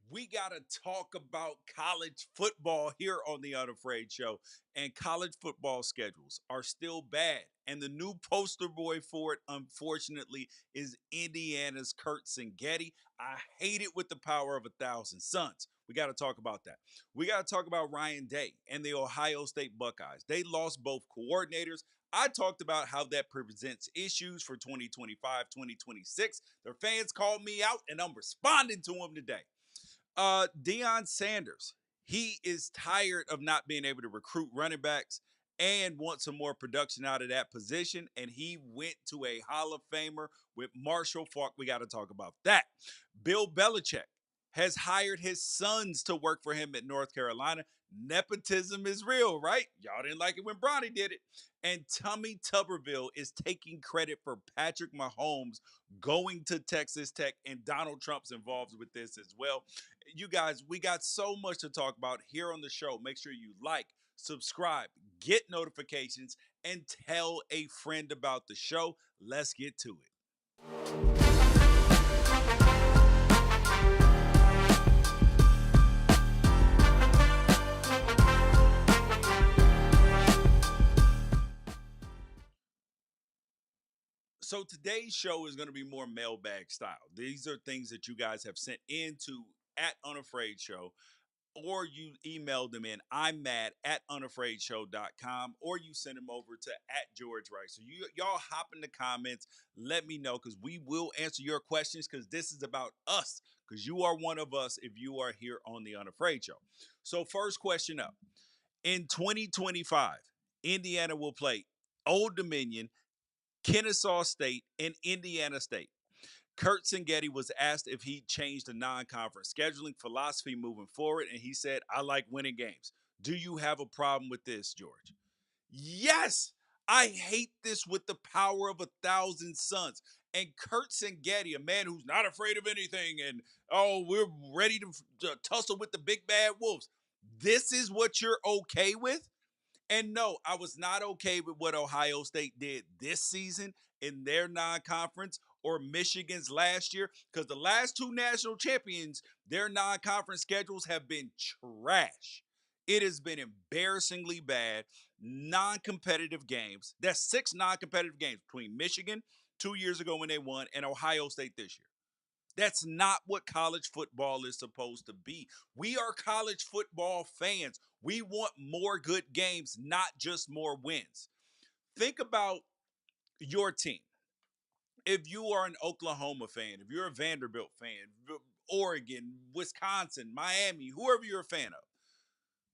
We got to talk about college football here on the Unafraid Show. And college football schedules are still bad. And the new poster boy for it, unfortunately, is Indiana's Curt Cignetti. I hate it with the power of 1,000 suns. We got to talk about that. We got to talk about Ryan Day and the Ohio State Buckeyes. They lost both coordinators. I talked about how that presents issues for 2025, 2026. Their fans called me out, and I'm responding to them today. Deion Sanders, he is tired of not being able to recruit running backs and wants some more production out of that position. And he went to a Hall of Famer with Marshall Faulk. We got to talk about that. Bill Belichick has hired his sons to work for him at North Carolina. Nepotism is real, right? Y'all didn't like it when Bronny did it. And Tommy Tuberville is taking credit for Patrick Mahomes going to Texas Tech, and Donald Trump's involved with this as well. You guys, we got so much to talk about here on the show. Make sure you like, subscribe, get notifications, and tell a friend about the show. Let's get to it. So today's show is going to be more mailbag style. These are things that you guys have sent into at Unafraid Show, or you emailed them in. I'm mad at unafraidshow.com, or you send them over to at George Wrighster. Y'all hop in the comments. Let me know, because we will answer your questions, because this is about us, because you are one of us if you are here on the Unafraid Show. So first question up. In 2025, Indiana will play Old Dominion, Kennesaw State, and Indiana State. Curt Cignetti was asked if he changed the non-conference scheduling philosophy moving forward, and he said, "I like winning games." Do you have a problem with this, George? Yes, I hate this with the power of 1,000 suns. And Curt Cignetti, a man who's not afraid of anything, and we're ready to tussle with the big bad wolves. This is what you're okay with? And no, I was not okay with what Ohio State did this season in their non conference, or Michigan's last year, because the last two national champions, their non conference schedules have been trash. It has been embarrassingly bad. Non competitive games. That's six non competitive games between Michigan 2 years ago when they won and Ohio State this year. That's not what college football is supposed to be. We are college football fans. We want more good games, not just more wins. Think about your team. If you are an Oklahoma fan, if you're a Vanderbilt fan, Oregon, Wisconsin, Miami, whoever you're a fan of,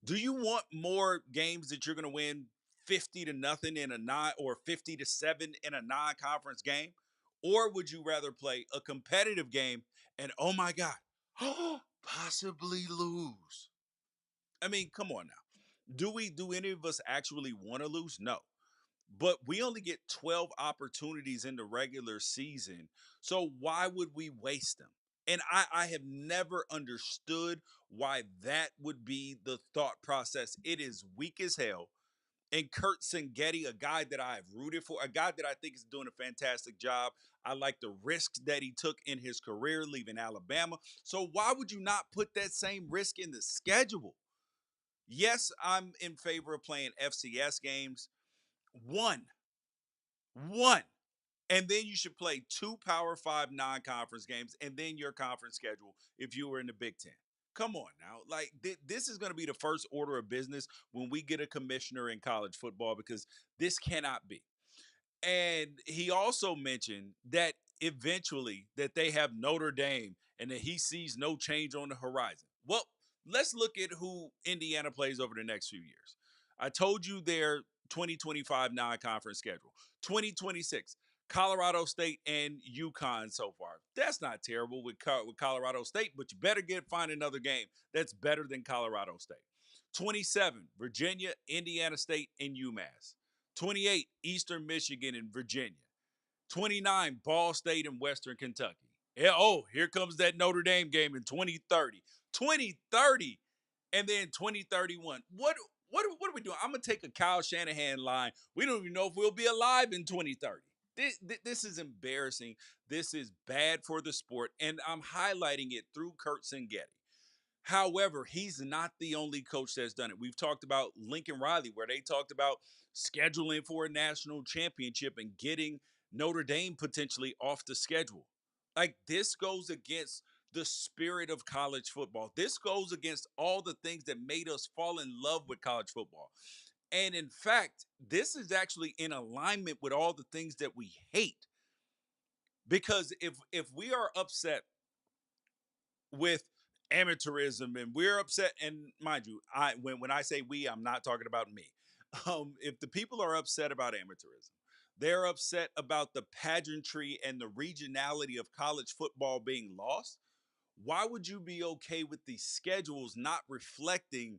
do you want more games that you're going to win 50-0 in a non, or 50-7 in a non-conference game? Or would you rather play a competitive game and, oh my God, possibly lose? I mean, come on now. Do any of us actually want to lose? No. But we only get 12 opportunities in the regular season. So why would we waste them? And I have never understood why that would be the thought process. It is weak as hell. And Curt Cignetti, a guy that I have rooted for, a guy that I think is doing a fantastic job. I like the risks that he took in his career leaving Alabama. So why would you not put that same risk in the schedule? Yes, I'm in favor of playing FCS games. One, one. And then you should play two Power Five non-conference games, and then your conference schedule if you were in the Big Ten. Come on now. Like, this is going to be the first order of business when we get a commissioner in college football, because this cannot be. And he also mentioned that eventually that they have Notre Dame and that he sees no change on the horizon. Well, let's look at who Indiana plays over the next few years. I told you their 2025 non-conference schedule. 2026, Colorado State and UConn so far. That's not terrible with Colorado State, but you better find another game that's better than Colorado State. 27, Virginia, Indiana State, and UMass. 28, Eastern Michigan and Virginia. 29, Ball State and Western Kentucky. Yeah, here comes that Notre Dame game in 2030. 2030, and then 2031. What are we doing? I'm going to take a Kyle Shanahan line. We don't even know if we'll be alive in 2030. This is embarrassing. This is bad for the sport, and I'm highlighting it through Curt Cignetti. However, he's not the only coach that's done it. We've talked about Lincoln Riley, where they talked about scheduling for a national championship and getting Notre Dame potentially off the schedule. Like, this goes against the spirit of college football. This goes against all the things that made us fall in love with college football. And in fact, this is actually in alignment with all the things that we hate. Because if we are upset with amateurism and we're upset, and mind you, when I say we, I'm not talking about me. If the people are upset about amateurism, they're upset about the pageantry and the regionality of college football being lost. Why would you be okay with the schedules not reflecting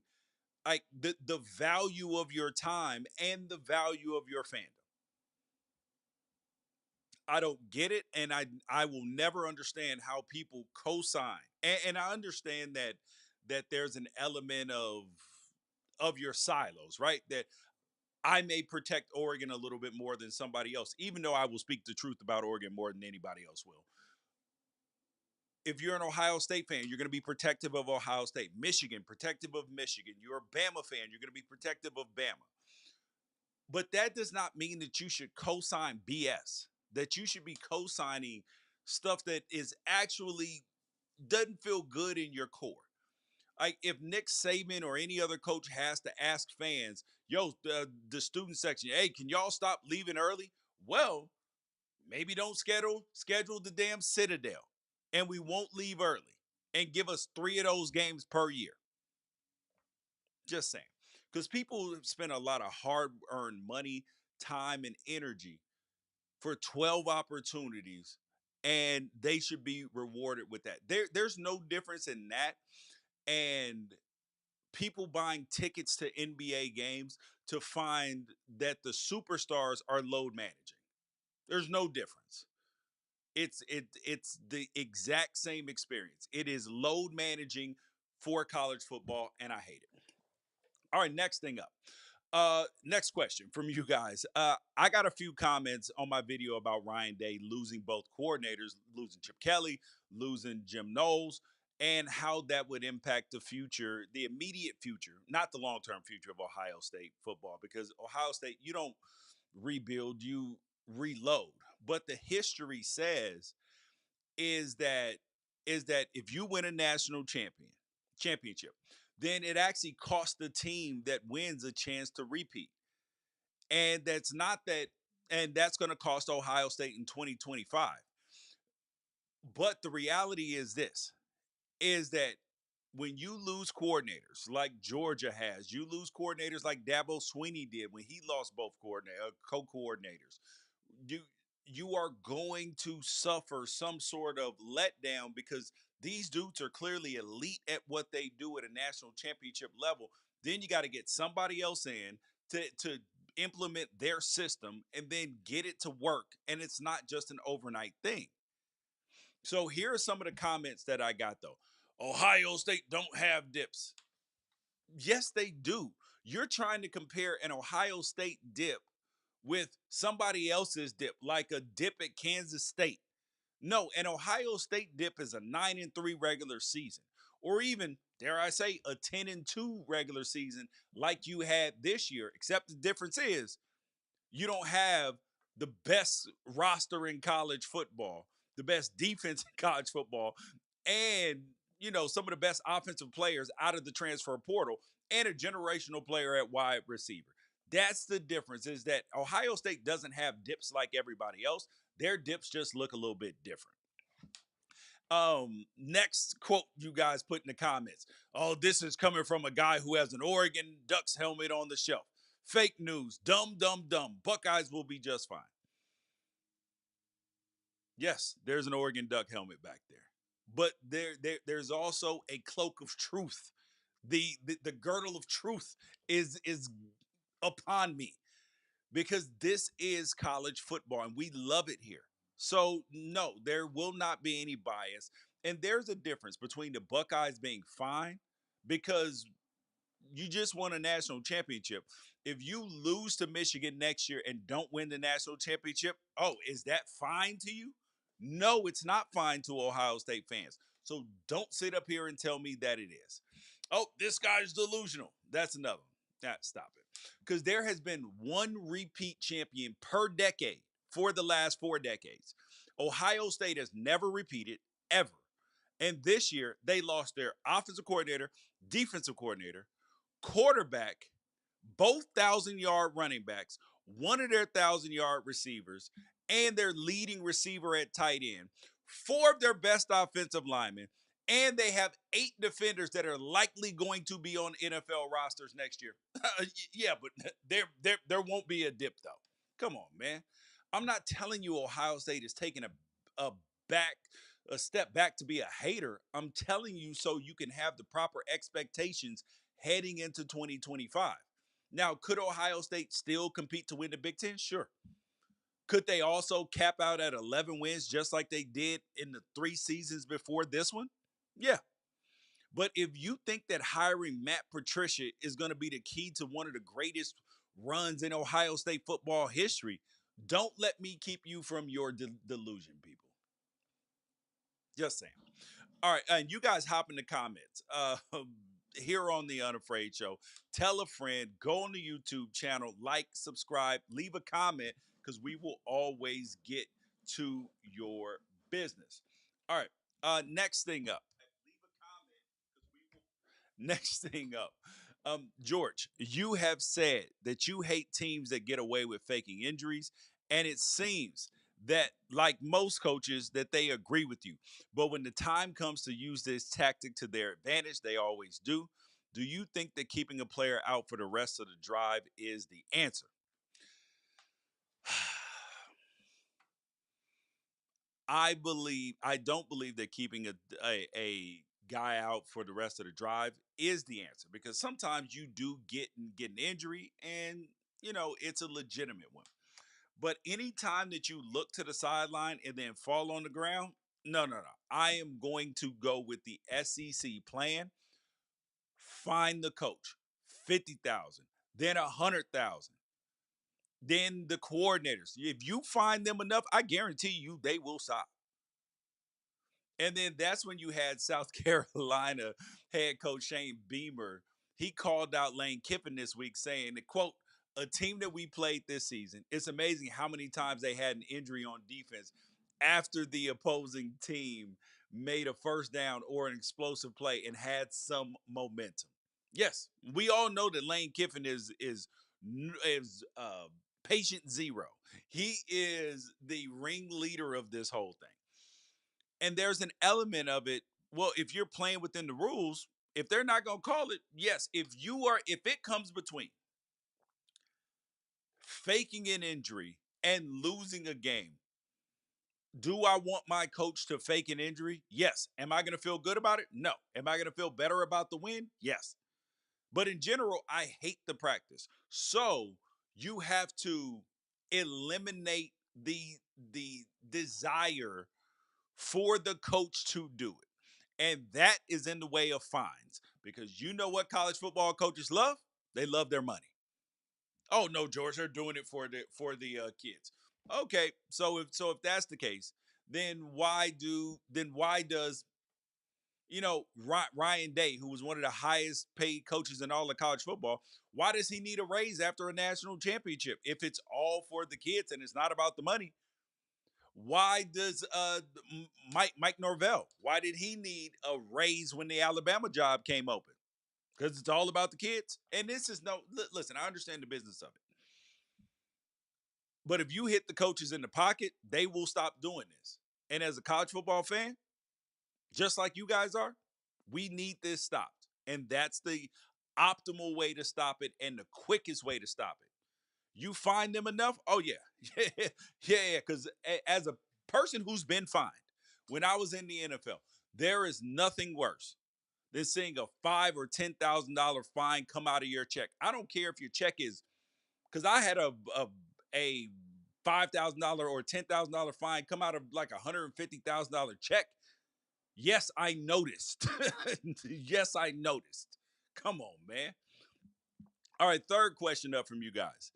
like the value of your time and the value of your fandom? I don't get it, and I will never understand how people co-sign. And I understand that there's an element of your silos, right? That I may protect Oregon a little bit more than somebody else, even though I will speak the truth about Oregon more than anybody else will. If you're an Ohio State fan, you're going to be protective of Ohio State. Michigan, protective of Michigan. You're a Bama fan, you're going to be protective of Bama. But that does not mean that you should co-sign BS. That you should be co-signing stuff that is actually doesn't feel good in your core. Like, if Nick Saban or any other coach has to ask fans, yo, the student section, hey, can y'all stop leaving early? Well, maybe don't schedule the damn Citadel, and we won't leave early, and give us 3 of those games per year. Just saying. Because people spend a lot of hard-earned money, time, and energy for 12 opportunities, and they should be rewarded with that. There's no difference in that and people buying tickets to NBA games to find that the superstars are load managing. There's no difference. It's the exact same experience. It is load managing for college football, and I hate it. All right, next thing up. Next question from you guys. I got a few comments on my video about Ryan Day losing both coordinators, losing Chip Kelly, losing Jim Knowles, and how that would impact the future, the immediate future, not the long term future of Ohio State football, because Ohio State, you don't rebuild, you reload. But the history says is that if you win a national championship, then it actually costs the team that wins a chance to repeat. And that's not that, and that's going to cost Ohio State in 2025. But the reality is this is that when you lose coordinators like Georgia has, you lose coordinators like Dabo Sweeney did when he lost both co-coordinators. You you are going to suffer some sort of letdown because these dudes are clearly elite at what they do at a national championship level. Then you got to get somebody else in to implement their system and then get it to work. And it's not just an overnight thing. So here are some of the comments that I got though. Ohio State don't have dips. Yes, they do. You're trying to compare an Ohio State dip with somebody else's dip, like a dip at Kansas State. No, an Ohio State dip is a 9-3 regular season, or even, dare I say, a 10-2 regular season like you had this year. Except the difference is you don't have the best roster in college football, the best defense in college football, and some of the best offensive players out of the transfer portal, and a generational player at wide receiver. That's the difference. Is that Ohio State doesn't have dips like everybody else. Their dips just look a little bit different. Next quote you guys put in the comments. Oh, this is coming from a guy who has an Oregon Ducks helmet on the shelf. Fake news. Dumb, dumb, dumb. Buckeyes will be just fine. Yes, there's an Oregon Duck helmet back there. But there's also a cloak of truth. The girdle of truth is upon me because this is college football and we love it here. So no, there will not be any bias. And there's a difference between the Buckeyes being fine because you just won a national championship. If you lose to Michigan next year and don't win the national championship, oh, is that fine to you? No, it's not fine to Ohio State fans. So don't sit up here and tell me that it is. Oh, this guy's delusional. That's another one. Stop it. Because there has been one repeat champion per decade for the last 4 decades. Ohio State has never repeated, ever. And this year, they lost their offensive coordinator, defensive coordinator, quarterback, both 1,000-yard running backs, one of their 1,000-yard receivers, and their leading receiver at tight end, four of their best offensive linemen, and they have 8 defenders that are likely going to be on NFL rosters next year. Yeah, but there won't be a dip though. Come on, man. I'm not telling you Ohio State is taking a back a step back to be a hater. I'm telling you so you can have the proper expectations heading into 2025. Now, could Ohio State still compete to win the Big Ten? Sure. Could they also cap out at 11 wins just like they did in the 3 seasons before this one? Yeah. But if you think that hiring Matt Patricia is going to be the key to one of the greatest runs in Ohio State football history, don't let me keep you from your delusion, people. Just saying. All right, and you guys hop in the comments here on the Unafraid Show. Tell a friend, go on the YouTube channel, like, subscribe, leave a comment, because we will always get to your business. All right, next thing up. Next thing up. George, you have said that you hate teams that get away with faking injuries, and it seems that, like most coaches, that they agree with you. But when the time comes to use this tactic to their advantage, they always do. Do you think that keeping a player out for the rest of the drive is the answer? I don't believe that keeping a guy out for the rest of the drive is the answer, because sometimes you do get an injury, and it's a legitimate one. But anytime that you look to the sideline and then fall on the ground, no, no, no. I am going to go with the SEC plan. Find the coach, 50,000, then 100,000, then the coordinators. If you find them enough, I guarantee you they will stop. And then that's when you had South Carolina head coach Shane Beamer. He called out Lane Kiffin this week saying that, quote, a team that we played this season, it's amazing how many times they had an injury on defense after the opposing team made a first down or an explosive play and had some momentum. Yes, we all know that Lane Kiffin is patient zero. He is the ringleader of this whole thing. And there's an element of it. Well, if you're playing within the rules, if they're not going to call it, yes. If it comes between faking an injury and losing a game, do I want my coach to fake an injury? Yes. Am I going to feel good about it? No. Am I going to feel better about the win? Yes. But in general, I hate the practice. So you have to eliminate the desire for the coach to do it. And that is in the way of fines, because you know what college football coaches love? They love their money. Oh no, George, they're doing it for the kids. Okay, so if that's the case, then why does Ryan Day, who was one of the highest paid coaches in all of college football, why does he need a raise after a national championship if it's all for the kids and it's not about the money? Why does Mike Norvell? Why did he need a raise when the Alabama job came open? Because it's all about the kids. And this is no listen. I understand the business of it, but if you hit the coaches in the pocket, they will stop doing this. And as a college football fan, just like you guys are, we need this stopped, and that's the optimal way to stop it and the quickest way to stop it. You find them enough? Oh yeah, yeah. Because as a person who's been fined, when I was in the NFL, there is nothing worse than seeing a $5,000 or $10,000 fine come out of your check. I don't care if your check is, because I had a $5,000 or $10,000 fine come out of like $150,000 check. Yes, I noticed. Yes, I noticed. Come on, man. All right, third question up from you guys.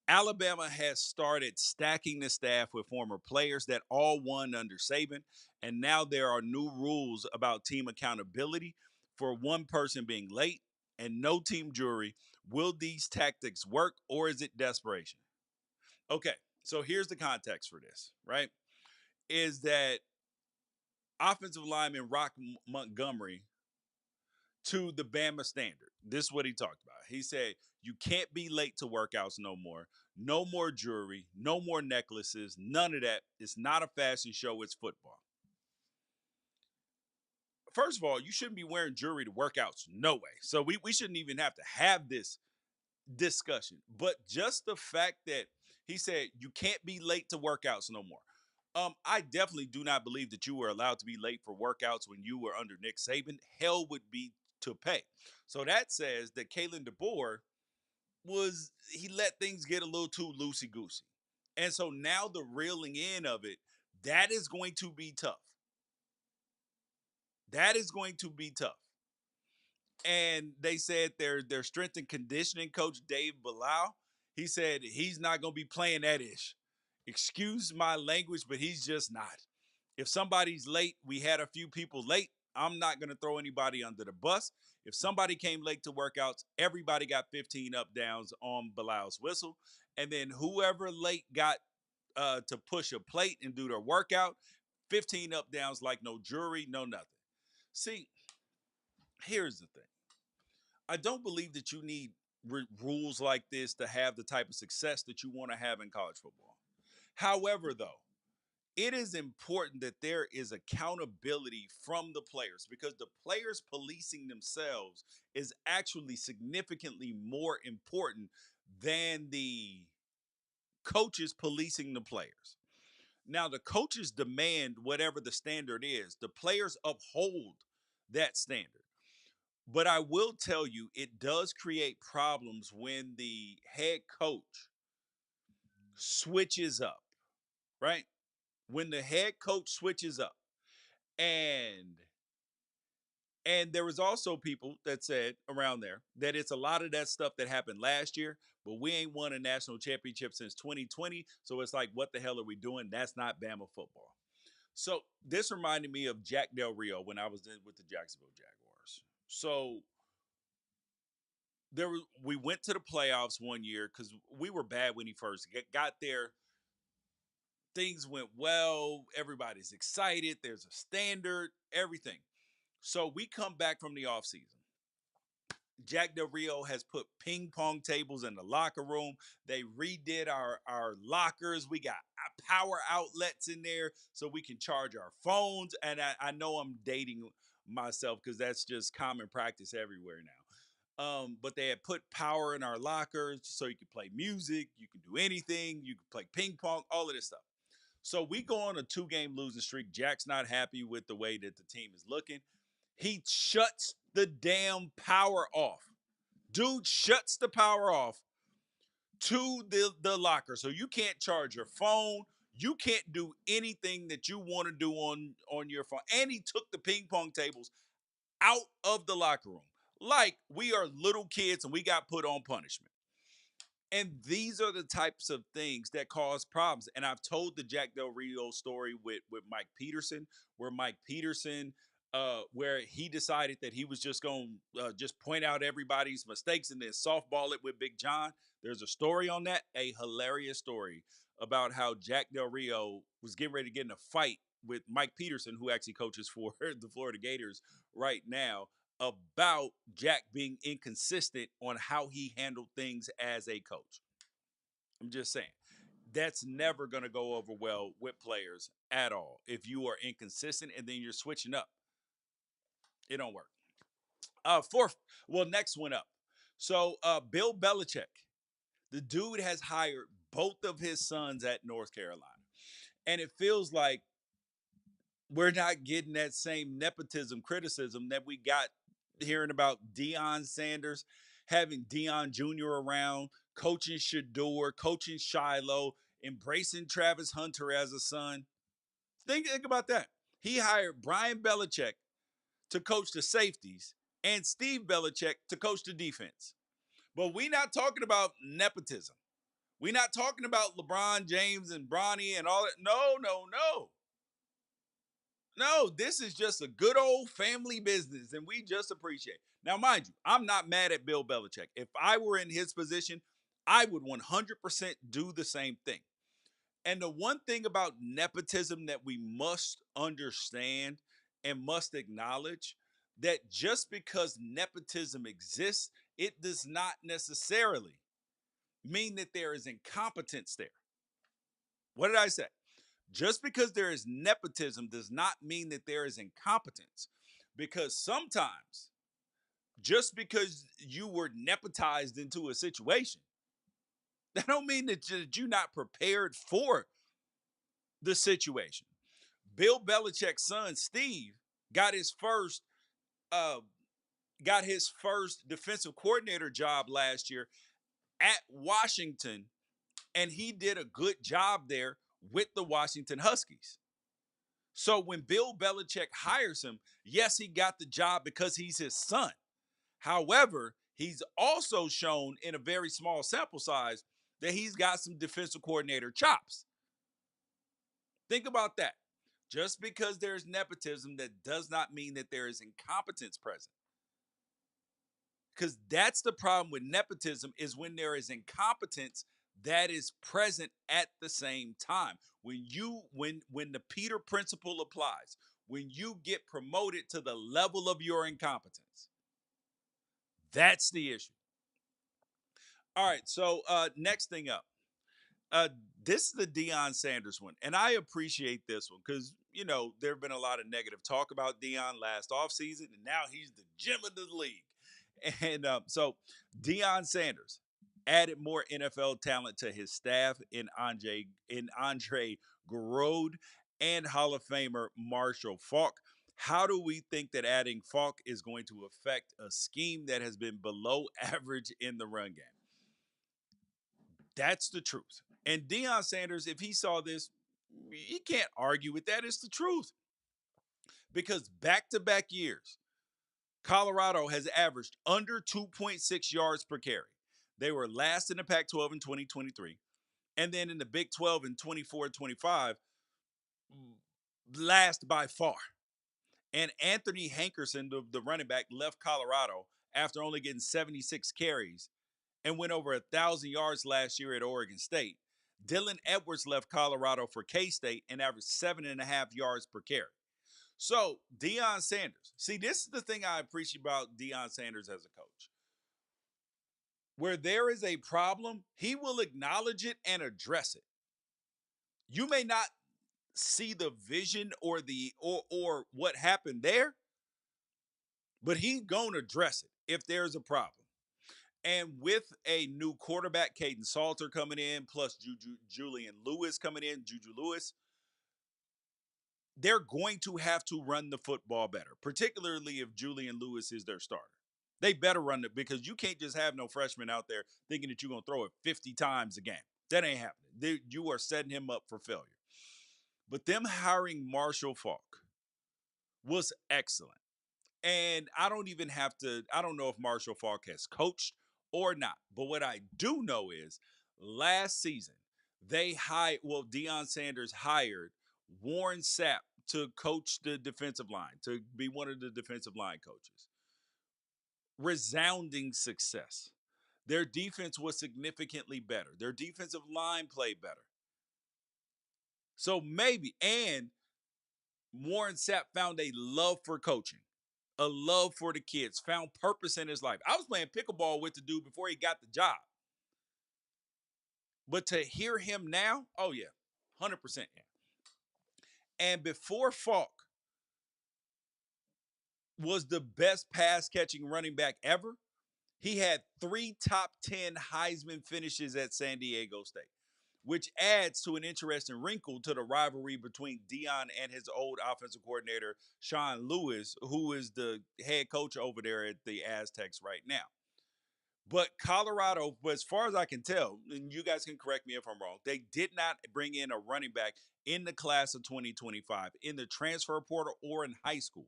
Alabama has started stacking the staff with former players that all won under Saban, and now there are new rules about team accountability for one person being late and no team jury. Will these tactics work, or is it desperation? Okay, so here's the context for this, right? Is that offensive lineman Rock Montgomery to the Bama standard. This is what he talked about. He said, you can't be late to workouts no more. No more jewelry, no more necklaces, none of that. It's not a fashion show, it's football. First of all, you shouldn't be wearing jewelry to workouts, no way. So we shouldn't even have to have this discussion. But just the fact that he said you can't be late to workouts no more. I definitely do not believe that you were allowed to be late for workouts when you were under Nick Saban. Hell would be to pay. So that says that Kalen DeBoer he let things get a little too loosey goosey. And so now the reeling in of it, that is going to be tough. That is going to be tough. And they said their strength and conditioning coach Dave Bilal, he said he's not going to be playing that ish. Excuse my language, but he's just not. If somebody's late, we had a few people late. I'm not going to throw anybody under the bus. If somebody came late to workouts, everybody got 15 up downs on Bilal's whistle. And then whoever late got to push a plate and do their workout, 15 up downs like no jury, no nothing. See, here's the thing. I don't believe that you need rules like this to have the type of success that you want to have in college football. However, though, it is important that there is accountability from the players because the players policing themselves is actually significantly more important than the coaches policing the players. Now, the coaches demand whatever the standard is, the players uphold that standard. But I will tell you, it does create problems when the head coach switches up, right? When the head coach switches up. And there was also people that said around there that it's a lot of that stuff that happened last year, but we ain't won a national championship since 2020. So it's like, what the hell are we doing? That's not Bama football. So this reminded me of Jack Del Rio when I was in with the Jacksonville Jaguars. So we went to the playoffs one year because we were bad when he first got there. Things went well. Everybody's excited. There's a standard, everything. So we come back from the offseason. Jack Del Rio has put ping pong tables in the locker room. They redid our lockers. We got power outlets in there so we can charge our phones. And I know I'm dating myself because that's just common practice everywhere now. But they had put power in our lockers so you could play music, you can do anything, you can play ping pong, all of this stuff. So we go on a 2-game losing streak. Jack's not happy with the way that the team is looking. He shuts the damn power off. Dude shuts the power off to the locker. So you can't charge your phone. You can't do anything that you want to do on your phone. And he took the ping pong tables out of the locker room. Like we are little kids and we got put on punishment. And these are the types of things that cause problems. And I've told the Jack Del Rio story with Mike Peterson, where Mike Peterson, where he decided that he was just going to just point out everybody's mistakes and then softball it with Big John. There's a story on that, a hilarious story about how Jack Del Rio was getting ready to get in a fight with Mike Peterson, who actually coaches for the Florida Gators right now, about Jack being inconsistent on how he handled things as a coach. I'm just saying. That's never going to go over well with players at all. If you are inconsistent and then you're switching up, it don't work. Next one up. So Bill Belichick, the dude has hired both of his sons at North Carolina. And it feels like we're not getting that same nepotism criticism that we got hearing about Deion Sanders, having Deion Jr. around, coaching Shador, coaching Shiloh, embracing Travis Hunter as a son. Think about that. He hired Brian Belichick to coach the safeties and Steve Belichick to coach the defense. But we're not talking about nepotism. We're not talking about LeBron James and Bronny and all that. No, no, no. No, this is just a good old family business, and we just appreciate. Now, mind you, I'm not mad at Bill Belichick. If I were in his position, I would 100% do the same thing. And the one thing about nepotism that we must understand and must acknowledge that just because nepotism exists, it does not necessarily mean that there is incompetence there. What did I say? Just because there is nepotism does not mean that there is incompetence. Because sometimes, just because you were nepotized into a situation, that don't mean that you're not prepared for the situation. Bill Belichick's son Steve got his first uh, defensive coordinator job last year at Washington, and he did a good job there with the Washington Huskies. So when Bill Belichick hires him, yes, he got the job because he's his son. However, he's also shown in a very small sample size that he's got some defensive coordinator chops. Think about that. Just because there's nepotism, that does not mean that there is incompetence present. Because that's the problem with nepotism, is when there is incompetence that is present at the same time. When the Peter principle applies, when you get promoted to the level of your incompetence, that's the issue. All right, so next thing up. Uh, this is the Deion Sanders one, and I appreciate this one because there have been a lot of negative talk about Deion last offseason, and now he's the gem of the league. And so Deion Sanders added more NFL talent to his staff in Andre Garode and Hall of Famer Marshall Faulk. How do we think that adding Faulk is going to affect a scheme that has been below average in the run game? That's the truth. And Deion Sanders, if he saw this, he can't argue with that. It's the truth. Because back-to-back years, Colorado has averaged under 2.6 yards per carry. They were last in the Pac 12 in 2023. And then in the Big 12 in 24-25, last by far. And Anthony Hankerson, the running back, left Colorado after only getting 76 carries and went over 1,000 yards last year at Oregon State. Dylan Edwards left Colorado for K-State and averaged 7.5 yards per carry. So, Deion Sanders. See, this is the thing I appreciate about Deion Sanders as a coach. Where there is a problem, he will acknowledge it and address it. You may not see the vision or what happened there, but he's going to address it if there's a problem. And with a new quarterback, Caden Salter coming in, plus Julian Lewis coming in, Juju Lewis, they're going to have to run the football better, particularly if Julian Lewis is their starter. They better run it because you can't just have no freshman out there thinking that you're going to throw it 50 times a game. That ain't happening. You are setting him up for failure. But them hiring Marshall Faulk was excellent. And I don't know if Marshall Faulk has coached or not. But what I do know is last season, Deion Sanders hired Warren Sapp to coach the defensive line, to be one of the defensive line coaches. Resounding success. Their defense was significantly better. Their defensive line played better. So maybe, and Warren Sapp found a love for coaching, a love for the kids, found purpose in his life. I was playing pickleball with the dude before he got the job. But to hear him now, oh yeah, 100% yeah. And before Falk was the best pass catching running back ever, he had 3 top 10 Heisman finishes at San Diego State, which adds to an interesting wrinkle to the rivalry between Deion and his old offensive coordinator, Sean Lewis, who is the head coach over there at the Aztecs right now. But Colorado, as far as I can tell, and you guys can correct me if I'm wrong, they did not bring in a running back in the class of 2025 in the transfer portal or in high school.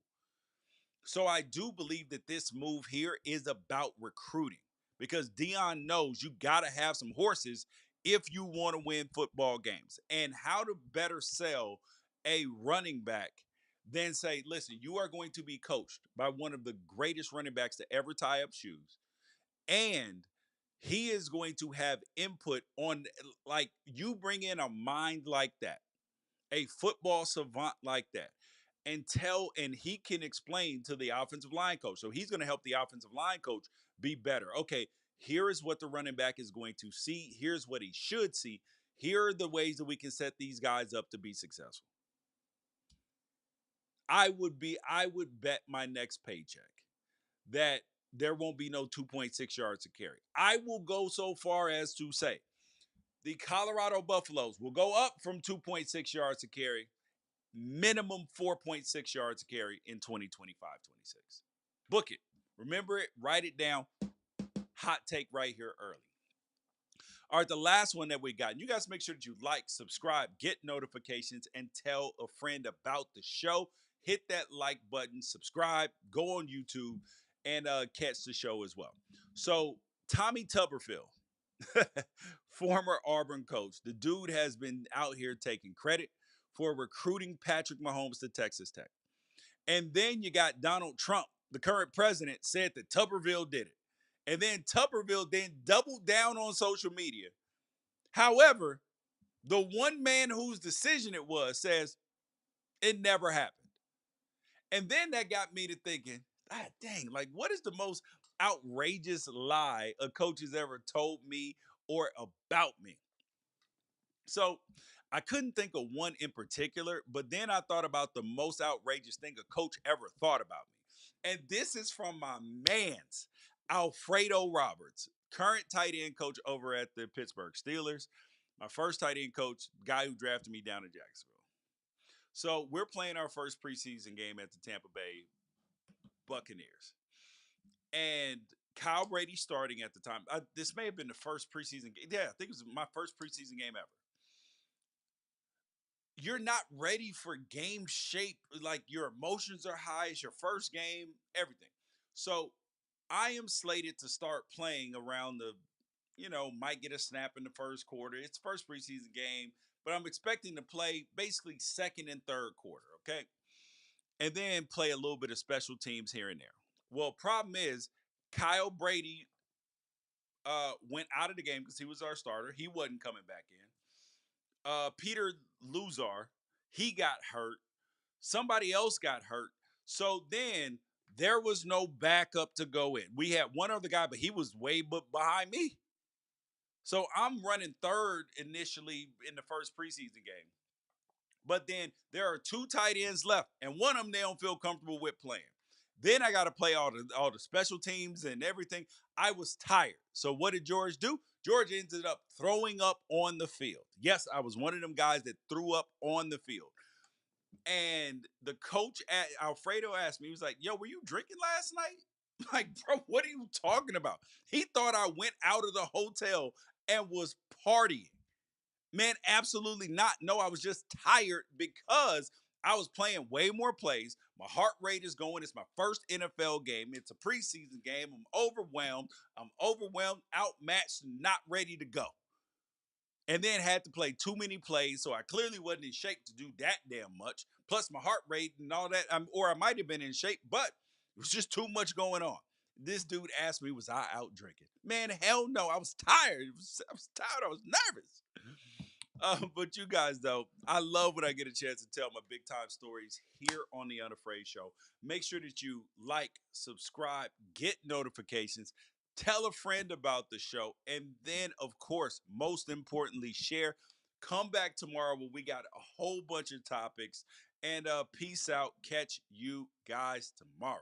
So I do believe that this move here is about recruiting because Deion knows you got to have some horses if you want to win football games, and how to better sell a running back than say, listen, you are going to be coached by one of the greatest running backs to ever tie up shoes, and he is going to have input on, like, you bring in a mind like that, a football savant like that, and he can explain to the offensive line coach. So he's going to help the offensive line coach be better. Okay, here is what the running back is going to see. Here's what he should see. Here are the ways that we can set these guys up to be successful. I would bet my next paycheck that there won't be no 2.6 yards to carry. I will go so far as to say the Colorado Buffaloes will go up from 2.6 yards to carry, minimum 4.6 yards to carry in 2025-26. Book it. Remember it. Write it down. Hot take right here early. All right, the last one that we got. And you guys make sure that you like, subscribe, get notifications, and tell a friend about the show. Hit that like button, subscribe, go on YouTube, and catch the show as well. So, Tommy Tuberville, former Auburn coach, the dude has been out here taking credit for recruiting Patrick Mahomes to Texas Tech. And then you got Donald Trump, the current president, said that Tuberville did it. And then Tuberville then doubled down on social media. However, the one man whose decision it was says it never happened. And then that got me to thinking, ah, dang, like, what is the most outrageous lie a coach has ever told me or about me? So I couldn't think of one in particular, but then I thought about the most outrageous thing a coach ever thought about me. And this is from my man's Alfredo Roberts, current tight end coach over at the Pittsburgh Steelers. My first tight end coach, guy who drafted me down in Jacksonville. So we're playing our first preseason game at the Tampa Bay Buccaneers. And Kyle Brady starting at the time. This may have been the first preseason game. Yeah, I think it was my first preseason game ever. You're not ready for game shape. Like, your emotions are high. It's your first game, everything. So I am slated to start playing around might get a snap in the first quarter. It's the first preseason game, but I'm expecting to play basically second and third quarter, okay? And then play a little bit of special teams here and there. Well, problem is, Kyle Brady went out of the game because he was our starter. He wasn't coming back in. Peter Luzar, he got hurt. Somebody else got hurt. So then there was no backup to go in. We had one other guy, but he was way behind me. So I'm running third initially in the first preseason game. But then there are two tight ends left, and one of them they don't feel comfortable with playing. Then I got to play all the special teams and everything. I was tired. So what did George do? George ended up throwing up on the field. Yes, I was one of them guys that threw up on the field. And the coach at Alfredo asked me, he was like, yo, were you drinking last night? Like, bro, what are you talking about? He thought I went out of the hotel and was partying. Man, absolutely not. No, I was just tired because I was playing way more plays. My heart rate is going. It's my first NFL game. It's a preseason game. I'm overwhelmed, outmatched, not ready to go. And then had to play too many plays, so I clearly wasn't in shape to do that damn much. Plus my heart rate and all that, or I might have been in shape, but it was just too much going on. This dude asked me, was I out drinking? Man, hell no. I was tired. I was tired. I was nervous. But you guys, though, I love when I get a chance to tell my big time stories here on the Unafraid Show. Make sure that you like, subscribe, get notifications, tell a friend about the show, and then, of course, most importantly, share. Come back tomorrow when we got a whole bunch of topics. And peace out. Catch you guys tomorrow.